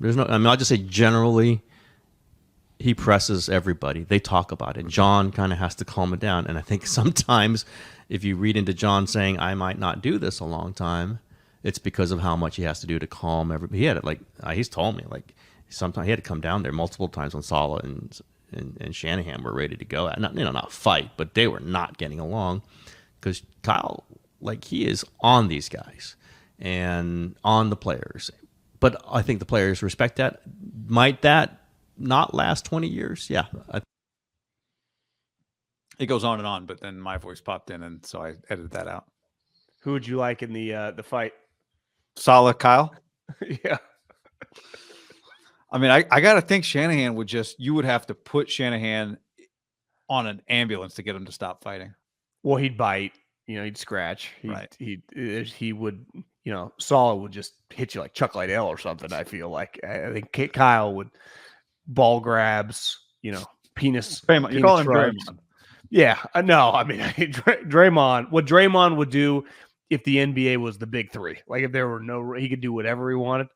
There's no. I mean, I'll just say generally, he presses everybody. They talk about it. John kind of has to calm it down. And I think sometimes, if you read into John saying, "I might not do this a long time," it's because of how much he has to do to calm everybody. He had it he's told me sometimes he had to come down there multiple times when Saleh and Shanahan were ready to go. Not fight, but they were not getting along because Kyle, he is on these guys and on the players. But I think the players respect that. Might that not last 20 years? Yeah. It goes on and on, but then my voice popped in, and so I edited that out. Who would you like in the fight? Saleh, Kyle? Yeah. I mean, I got to think Shanahan you would have to put Shanahan on an ambulance to get him to stop fighting. Well, he'd bite, he'd scratch. He would, Saleh would just hit you like Chuck Liddell or something. I feel like I think Kyle would ball grabs, penis. Draymond, you're calling him Draymond. Yeah, no, I mean, Draymond, what Draymond would do if the NBA was the big three, if there were he could do whatever he wanted.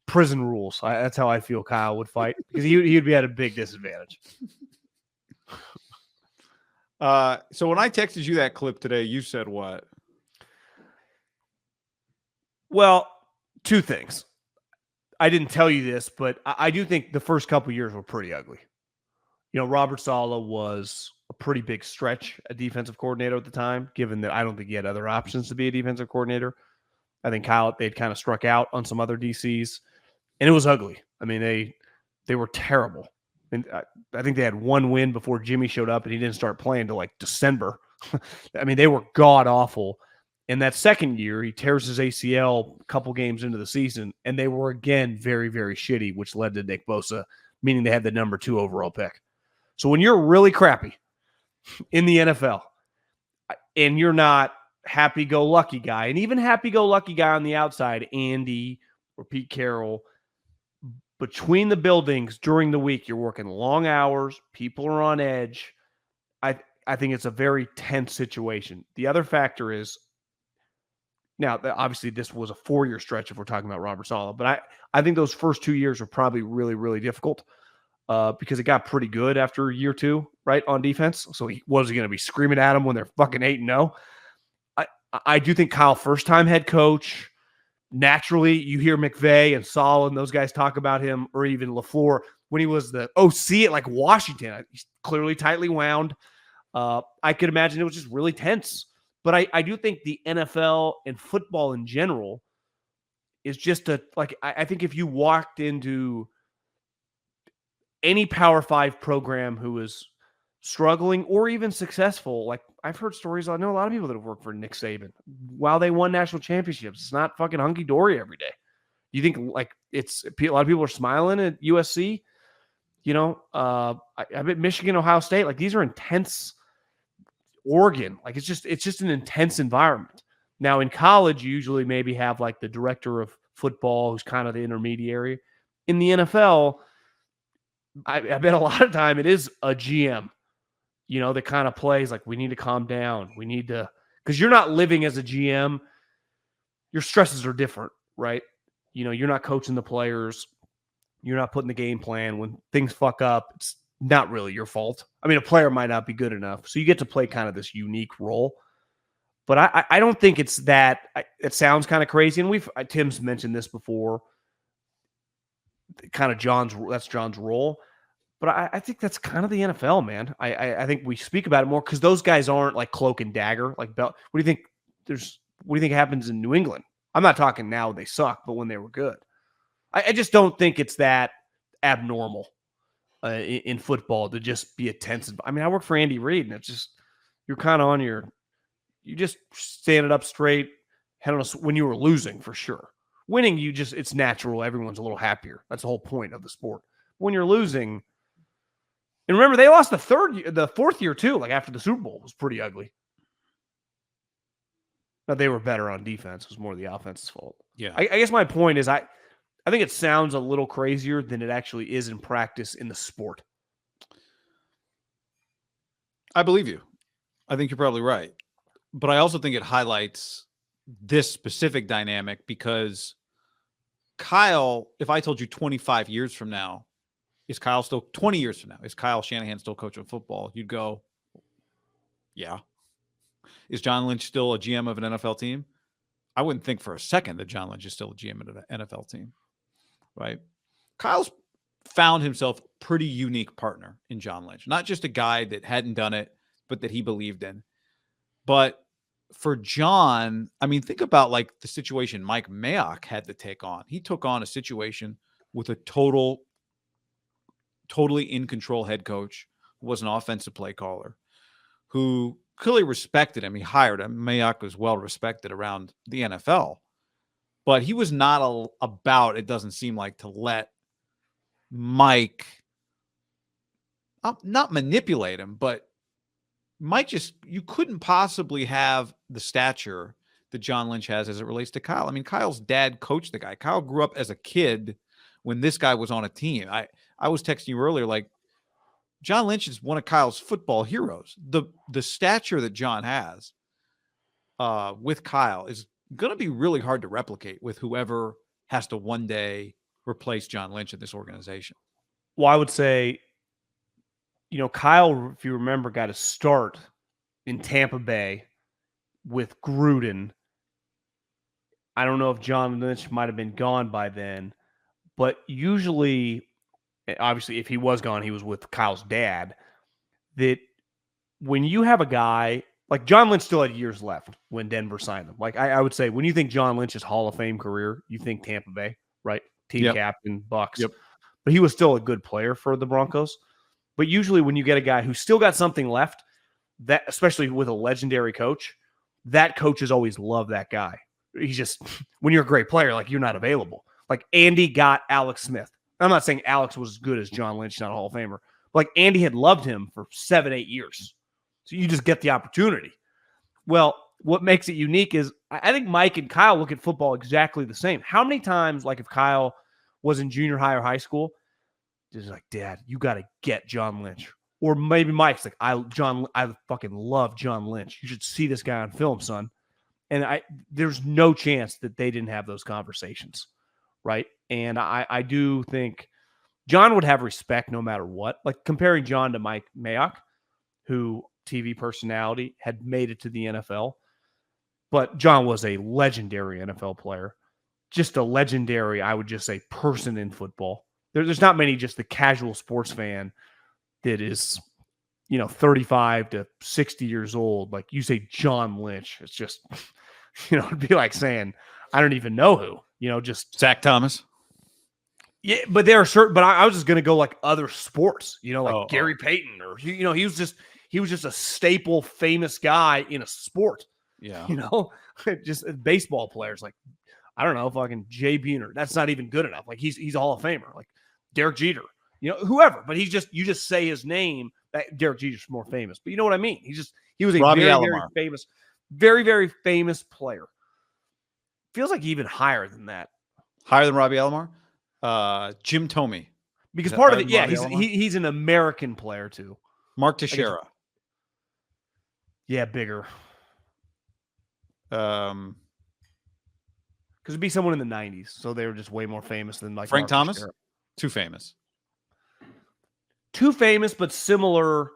Prison rules. That's how I feel Kyle would fight because he'd be at a big disadvantage. So when I texted you that clip today, you said what? Well, two things. I didn't tell you this, but I do think the first couple years were pretty ugly. Robert Saleh was a pretty big stretch a defensive coordinator at the time, given that I don't think he had other options to be a defensive coordinator. I think they'd kind of struck out on some other DCs, and it was ugly. I mean, they were terrible. And I think they had one win before Jimmy showed up, and he didn't start playing till December. I mean, they were god-awful. In that second year, he tears his ACL a couple games into the season, and they were, again, very, very shitty, which led to Nick Bosa, meaning they had the number 2 overall pick. So when you're really crappy in the NFL, and you're not happy-go-lucky guy, and even happy-go-lucky guy on the outside, Andy or Pete Carroll, between the buildings during the week, you're working long hours, people are on edge. I think it's a very tense situation. The other factor is, now, obviously, this was a 4-year stretch if we're talking about Robert Saleh, but I think those first 2 years were probably really, really difficult because it got pretty good after year 2, right, on defense. So he wasn't going to be screaming at them when they're fucking 8-0. I do think Kyle, first-time head coach, naturally, you hear McVay and Saleh and those guys talk about him, or even LaFleur when he was the OC at Washington. He's clearly tightly wound. I could imagine it was just really tense. But I do think the NFL and football in general is just I think if you walked into any Power 5 program who is struggling or even successful, I've heard stories. I know a lot of people that have worked for Nick Saban while they won national championships. It's not fucking hunky-dory every day. You think it's a lot of people are smiling at USC, I bet Michigan, Ohio State, these are intense. Oregon, it's just an intense environment. Now in college, you usually maybe have the director of football who's kind of the intermediary. In the NFL, I bet a lot of time it is a GM, that kind of plays we need to calm down. We need to, because you're not living as a GM. Your stresses are different, right? You're not coaching the players. You're not putting the game plan. When things fuck up, it's not really your fault. I mean, a player might not be good enough. So you get to play kind of this unique role. But I don't think it's that. It sounds kind of crazy. And Tim's mentioned this before. Kind of that's John's role. But I think that's kind of the NFL, man. I think we speak about it more because those guys aren't cloak and dagger. What do you think? What do you think happens in New England? I'm not talking now they suck, but when they were good. I just don't think it's that abnormal in football to just be a tense. I mean, I work for Andy Reid, and it's just you're kind of you just standing up straight, head on when you were losing for sure. Winning, it's natural. Everyone's a little happier. That's the whole point of the sport. When you're losing, and remember they lost the fourth year too. After the Super Bowl was pretty ugly. Now they were better on defense. It was more the offense's fault. Yeah, I guess my point is I think it sounds a little crazier than it actually is in practice in the sport. I believe you. I think you're probably right. But I also think it highlights this specific dynamic because Kyle, if I told you 25 years from now, is Kyle still 20 years from now? Is Kyle Shanahan still coaching football? You'd go, yeah. Is John Lynch still a GM of an NFL team? I wouldn't think for a second that John Lynch is still a GM of an NFL team, right? Kyle's found himself a pretty unique partner in John Lynch, not just a guy that hadn't done it, but that he believed in. But for John, I mean, think about like the situation Mike Mayock had to take on. He took on a situation with a totally in control head coach who was an offensive play caller, who clearly respected him. He hired him. Mayock was well respected around the NFL, but he was not about, it doesn't seem like, to let Mike not manipulate him, but Mike just, you couldn't possibly have the stature that John Lynch has as it relates to Kyle. I mean, Kyle's dad coached the guy. Kyle grew up as a kid when this guy was on a team. I was texting you earlier, like, John Lynch is one of Kyle's football heroes. The stature that John has with Kyle is going to be really hard to replicate with whoever has to one day replace John Lynch in this organization. Well, I would say, Kyle, if you remember, got a start in Tampa Bay with Gruden. I don't know if John Lynch might have been gone by then, but usually, obviously, if he was gone, he was with Kyle's dad. That when you have a guy like John Lynch still had years left when Denver signed him. Like I would say, when you think John Lynch's Hall of Fame career, you think Tampa Bay, right? Team captain, Bucks. Yep. But he was still a good player for the Broncos. But usually when you get a guy who's still got something left, that especially with a legendary coach, that coaches always love that guy. He's just, when you're a great player, like you're not available. Like Andy got Alex Smith. I'm not saying Alex was as good as John Lynch, not a Hall of Famer. But like Andy had loved him for 7-8 years. So you just get the opportunity. Well, what makes it unique is I think Mike and Kyle look at football exactly the same. How many times, like if Kyle was in junior high or high school, just like, Dad, you got to get John Lynch. Or maybe Mike's like, I fucking love John Lynch. You should see this guy on film, son. And there's no chance that they didn't have those conversations, right? And I do think John would have respect no matter what. Like comparing John to Mike Mayock, who TV personality had made it to the NFL. But John was a legendary NFL player. Just a legendary, I would just say, person in football. There's not many, just the casual sports fan that is, 35 to 60 years old. Like you say John Lynch, it's just, it'd be like saying, I don't even know who, just Zach Thomas. Yeah, but there are certain, but I was just going to go like other sports, like Gary Payton or, he was just a staple famous guy in a sport. Yeah. Just baseball players like, I don't know, fucking Jay Buhner. That's not even good enough. Like he's a Hall of Famer, like Derek Jeter, whoever. But you just say his name. That Derek Jeter's more famous, but you know what I mean. He was a very famous, very very famous player. Feels like even higher than that. Higher than Robbie Alomar? Jim Thome. Because part of it, yeah, he's an American player too. Mark Teixeira. Yeah, bigger. Because it'd be someone in the 90s, so they were just way more famous than like Frank Mark Thomas. Teixeira. Too famous. Too famous, but similar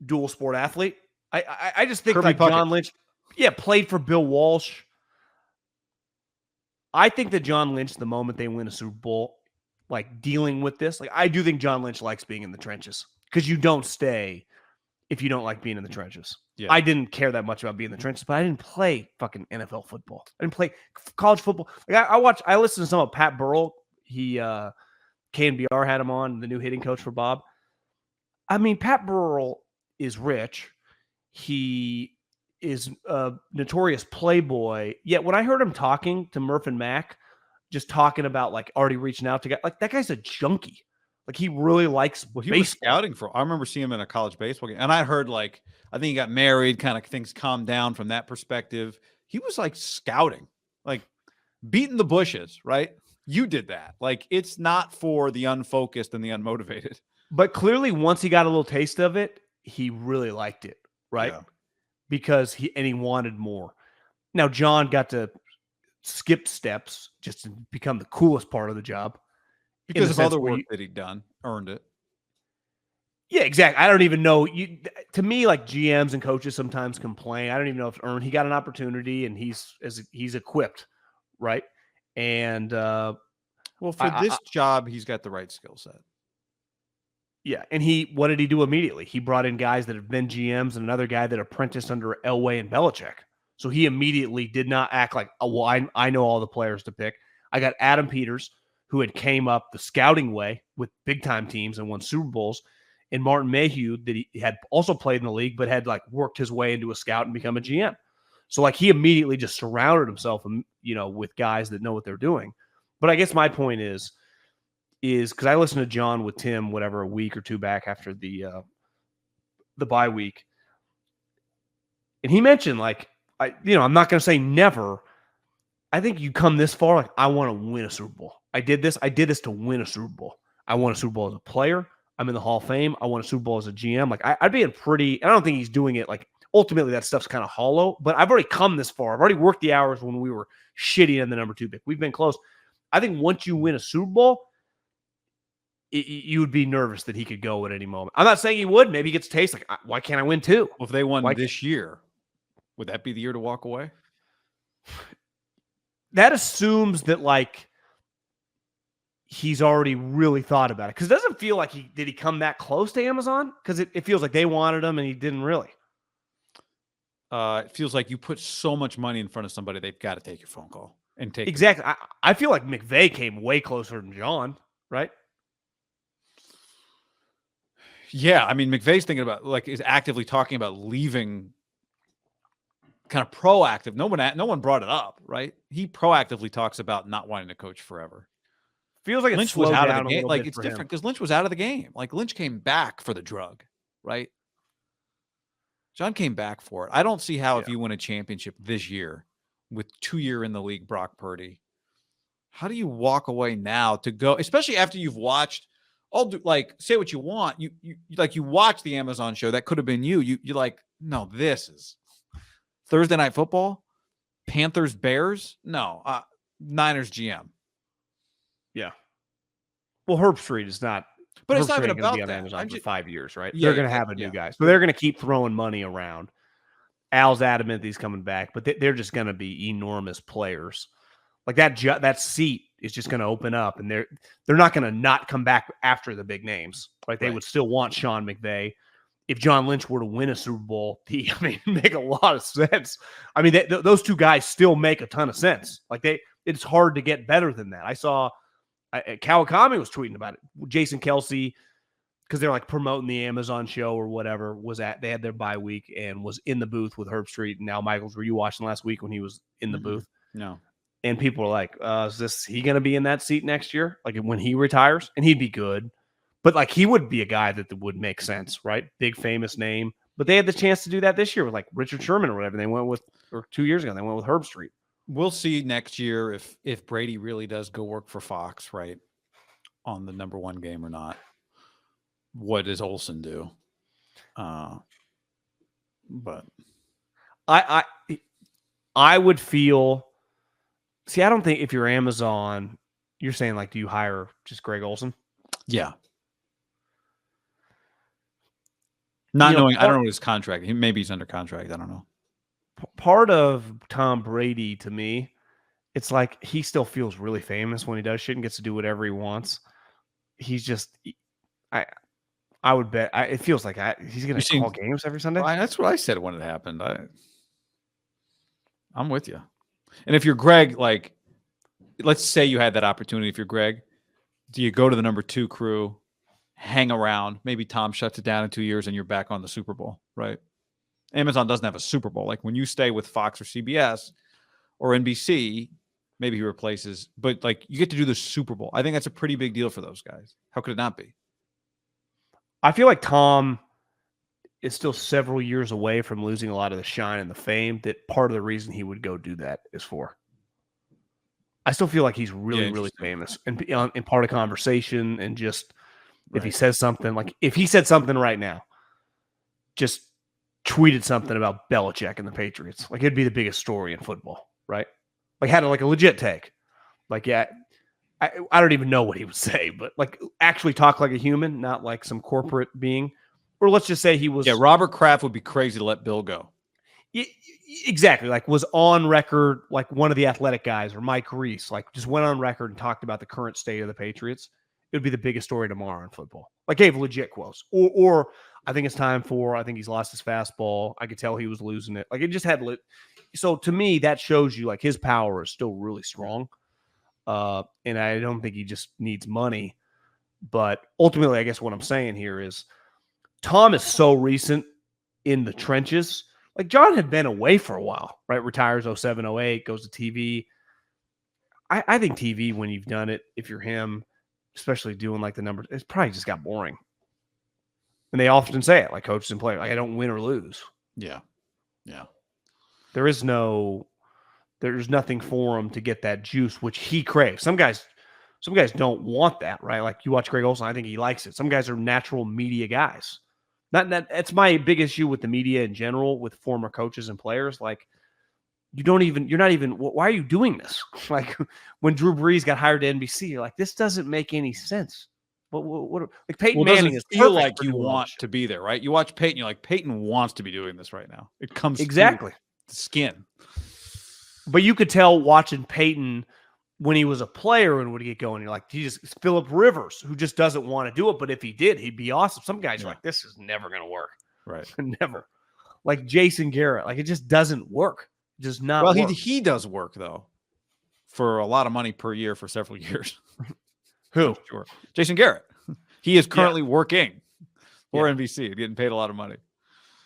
dual sport athlete. I just think Kirby like Puckett. John Lynch, played for Bill Walsh. I think that John Lynch, the moment they win a Super Bowl, like dealing with this, like I do think John Lynch likes being in the trenches because you don't stay if you don't like being in the trenches. Yeah. I didn't care that much about being in the trenches, but I didn't play fucking NFL football. I didn't play college football. Like I listened to some of Pat Burrell. He KNBR had him on, the new hitting coach for Bob. I mean, Pat Burrell is rich. He is a notorious playboy. Yet when I heard him talking to Murph and Mac, just talking about like already reaching out to guys, like that guy's a junkie. Like he really likes he baseball. was scouting for. I remember seeing him in a college baseball game, and I heard like I think he got married, kind of things calmed down from that perspective. He was like scouting, like beating the bushes, right? You did that. Like it's not for the unfocused and the unmotivated. But clearly, once he got a little taste of it, he really liked it, right? Yeah. Because he wanted more. Now John got to skipped steps just to become the coolest part of the job. Because the of sense other where work that he'd done, earned it. Yeah, exactly. I don't even know. To me, like GMs and coaches sometimes complain. I don't even know if it's earned. He got an opportunity, and he's equipped, right? And Well, for this job, he's got the right skill set. yeah, and what did he do immediately? He brought in guys that have been GMs and another guy that apprenticed under Elway and Belichick. So he immediately did not act like, oh, well, I know all the players to pick. I got Adam Peters, who had came up the scouting way with big time teams and won Super Bowls, and Martin Mayhew that he had also played in the league, but had like worked his way into a scout and become a GM. So like he immediately just surrounded himself, with guys that know what they're doing. But I guess my point is because I listened to John with Tim, whatever, a week or two back after the bye week, and he mentioned like I'm not going to say never. I think you come this far, like I want to win a Super Bowl. I did this to win a Super Bowl. I won a Super Bowl as a player. I'm in the Hall of Fame. I won a Super Bowl as a GM. Like I'd be I don't think he's doing it. Like ultimately that stuff's kind of hollow, but I've already come this far. I've already worked the hours when we were shitty in the number 2 pick. We've been close. I think once you win a Super Bowl, you would be nervous that he could go at any moment. I'm not saying he would. Maybe he gets a taste. Like, why can't I win 2? Well, if they won this year, would that be the year to walk away? That assumes that like he's already really thought about it. Because it doesn't feel like did he come that close to Amazon? Because it feels like they wanted him and he didn't really. It feels like you put so much money in front of somebody, they've got to take your phone call and take exactly. I feel like McVay came way closer than John, right? Yeah, I mean McVay's thinking about is actively talking about leaving. Kind of proactive. No one brought it up, right? He proactively talks about not wanting to coach forever. Feels like Lynch was out of the game. Like it's different because Lynch was out of the game. Like Lynch came back for the drug, right? John came back for it. I don't see how if you win a championship this year with 2-year in the league, Brock Purdy, how do you walk away now to go, especially after you've watched say what you want. You watch the Amazon show. That could have been you. You're like, no, this is Thursday Night Football, Panthers, Bears. No, Niners GM. Yeah. Well, Herb Street is not. But Herb it's not Street even ain't gonna about be on that. Amazon for 5 years, right? Yeah, they're going to have a new guy, so they're going to keep throwing money around. Al's adamant he's coming back, but they're just going to be enormous players. Like that seat is just going to open up, and they're not going to not come back after the big names. Like they would still want Sean McVay. If John Lynch were to win a Super Bowl, make a lot of sense. I mean, those two guys still make a ton of sense. Like it's hard to get better than that. I saw Kawakami was tweeting about it. Jason Kelsey, because they're like promoting the Amazon show or whatever, they had their bye week and was in the booth with Herb Street and Al Michaels. Were you watching last week when he was in the booth? No. And people were like, is he going to be in that seat next year? Like when he retires? And he'd be good. But like he would be a guy that would make sense, right? Big famous name. But they had the chance to do that this year with like Richard Sherman or whatever. They went with, or 2 years ago, they went with Herb Street. We'll see next year if Brady really does go work for Fox, right, on the number 1 game or not. What does Olsen do? But I would feel. See, I don't think if you're Amazon, you're saying like, do you hire just Greg Olsen? Yeah. Not knowing, I don't know his contract. Maybe he's under contract. I don't know. Part of Tom Brady, to me, it's like he still feels really famous when he does shit and gets to do whatever he wants. He's just, I would bet, it feels like he's going to call games every Sunday. That's what I said when it happened. I'm with you. And if you're Greg, like, let's say you had that opportunity. If you're Greg, do you go to the number 2 crew, hang around? Maybe Tom shuts it down in 2 years and you're back on the Super Bowl, right? Amazon doesn't have a Super Bowl. Like when you stay with Fox or CBS or NBC, maybe he replaces, but like you get to do the Super Bowl. I think that's a pretty big deal for those guys. How could it not be? I feel like Tom is still several years away from losing a lot of the shine and the fame that part of the reason he would go do that is for. I still feel like he's really, really famous and part of conversation and just if he says something, like if he said something right now, just tweeted something about Belichick and the Patriots, like it'd be the biggest story in football, right? like had like a legit take. Like, yeah, I don't even know what he would say, but like actually talk like a human, not like some corporate being. Or let's just say he was. Yeah, Robert Kraft would be crazy to let Bill go. Exactly. Like was on record, like one of the Athletic guys or Mike Reese, like just went on record and talked about the current state of the Patriots. It would be the biggest story tomorrow in football. Like gave legit quotes. Or I think it's time for, I think he's lost his fastball. I could tell he was losing it. Like it just had so to me, that shows you like his power is still really strong. And I don't think he just needs money. But ultimately, I guess what I'm saying here is Tom is so recent in the trenches. Like John had been away for a while, right? Retires 07, 08, goes to TV. I think TV, when you've done it, if you're him, especially doing like the numbers, it's probably just got boring. And they often say it, like coaches and players, like I don't win or lose. Yeah. Yeah. There's nothing for him to get that juice, which he craves. Some guys don't want that, right? Like you watch Greg Olson, I think he likes it. Some guys are natural media guys. That's my big issue with the media in general, with former coaches and players. Like you're not even, why are you doing this? Like when Drew Brees got hired to NBC, you're like, this doesn't make any sense. What like Peyton Manning is feel perfect like for you doing want this. to be there, right? You watch Peyton, you're like, Peyton wants to be doing this right now. It comes Exactly. through the skin. But you could tell watching Peyton when he was a player and would get going. You're like, it's Phillip Rivers, who just doesn't want to do it. But if he did, he'd be awesome. Some guys are like, this is never going to work. Right. Never. Like Jason Garrett. Like it just doesn't work. It does not Well, work. he does work though, for a lot of money per year for several years. Who? Sure. Jason Garrett. He is currently working for NBC, getting paid a lot of money.